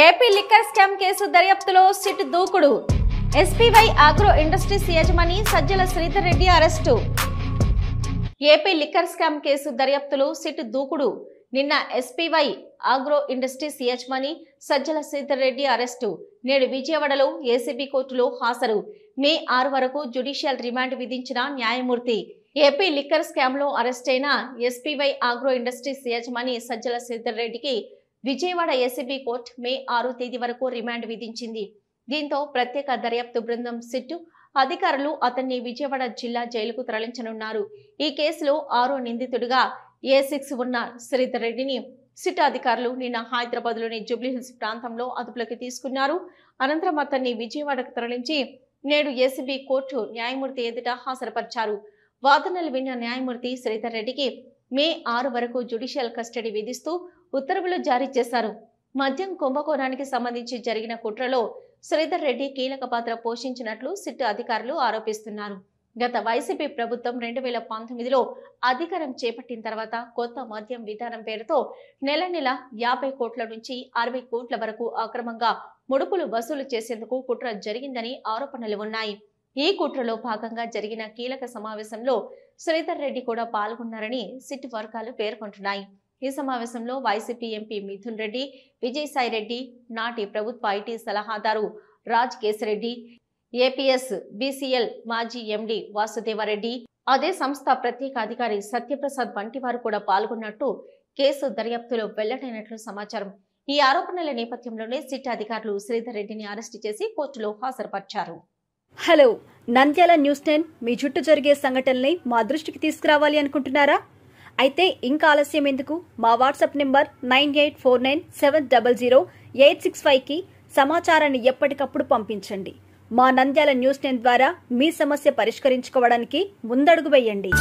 AP liquor scam case దర్యాప్తులో SIT దూకుడు. SPY agro industries యజమాని Sajjala Sridhar Reddy arrest. AP liquor scam case దర్యాప్తులో SIT దూకుడు. నిన్న ఎస్పీవై ఆగ్రో ఇండస్ట్రీస్ యజమాని సజ్జల శ్రీధర్ రెడ్డి అరెస్టు. నేడు విజయవాడలో ఏసీబీ కోర్టులో హాజరు. మే 6 వరకు జ్యుడిషియల్ రిమాండ్ విధించిన న్యాయమూర్తి. ఏపీ లిక్కర్ స్కామ్ లో అరెస్ట్ అయిన ఎస్పీవై ఆగ్రో ఇండస్ట్రీస్ యజమాని సజ్జల శ్రీధర్ రెడ్డికి విజయవాడ ఏసీబీ కోర్టు మే 6 తేదీ వరకు రిమాండ్ విధించింది. దీంతో ప్రత్యేక దర్యాప్తు బృందం సిట్ అధికారులు అతన్ని విజయవాడ జిల్లా జైలుకు తరలించనున్నారు. ఈ కేసులో 6వ నిందితుడిగా A6 ఉన్న శ్రీధర్ రెడ్డిని సిట్ అధికారులు నిన్న హైదరాబాద్లోని జూబ్లీహిల్స్ ప్రాంతంలో అదుపులోకి తీసుకున్నారు. అనంతరం అతన్ని విజయవాడకు తరలించి నేడు ఏసీబీ కోర్టు న్యాయమూర్తి ఎదుట హాజరుపరిచారు. వాదనలు విన్న న్యాయమూర్తి శ్రీధర్ రెడ్డికి మే 6 వరకు జ్యుడిషియల్ కస్టడీ విధిస్తూ ఉత్తర్వులు జారీ చేశారు. మద్యం కుంభకోణానికి సంబంధించి జరిగిన కుట్రలో శ్రీధర్ రెడ్డి కీలక పాత్ర పోషించినట్లు సిట్ అధికారులు ఆరోపిస్తున్నారు. గత వైసీపీ ప్రభుత్వం 2019లో అధికారం చేపట్టిన తర్వాత కొత్త మద్యం విధానం పేరుతో నెల 50 కోట్ల నుంచి 60 కోట్ల వరకు అక్రమంగా ముడుపులు వసూలు చేసేందుకు కుట్ర జరిగిందని ఆరోపణలు ఉన్నాయి. ఈ కుట్రలో భాగంగా జరిగిన కీలక సమావేశంలో శ్రీధర్ రెడ్డి కూడా పాల్గొన్నారని సిట్ వర్గాలు పేర్కొంటున్నాయి. ఈ సమావేశంలో వైసీపీ ఎంపీ మిథున్ రెడ్డి, విజయసాయి రెడ్డి, నాటి ప్రభుత్వ ఐటీ సలహాదారు రాజ్ కేశరెడ్డి, ఏపీఎస్ బీసీఎల్ మాజీ ఎండీ వాసుదేవరెడ్డి, అదే సంస్థ ప్రత్యేక అధికారి సత్యప్రసాద్ వంటి వారు కూడా పాల్గొన్నట్టు కేసు దర్యాప్తులో వెల్లడైనట్లు సమాచారం. ఈ ఆరోపణల నేపథ్యంలోనే సిట్ అధికారులు శ్రీధర్ రెడ్డిని అరెస్టు చేసి కోర్టులో హాజరుపరిచారు. హలో, నంద్యాల న్యూస్ 10 మీ చుట్టూ జరిగే సంఘటనల్ని మా దృష్టికి తీసుకురావాలి అనుకుంటున్నారా? అయితే ఇంకా ఆలస్యం ఎందుకు? మా వాట్సాప్ నెంబర్ 9849700865కి సమాచారాన్ని ఎప్పటికప్పుడు పంపించండి. మా నంద్యాల న్యూస్ 10 ద్వారా మీ సమస్య పరిష్కరించుకోవడానికి ముందడుగు వేయండి.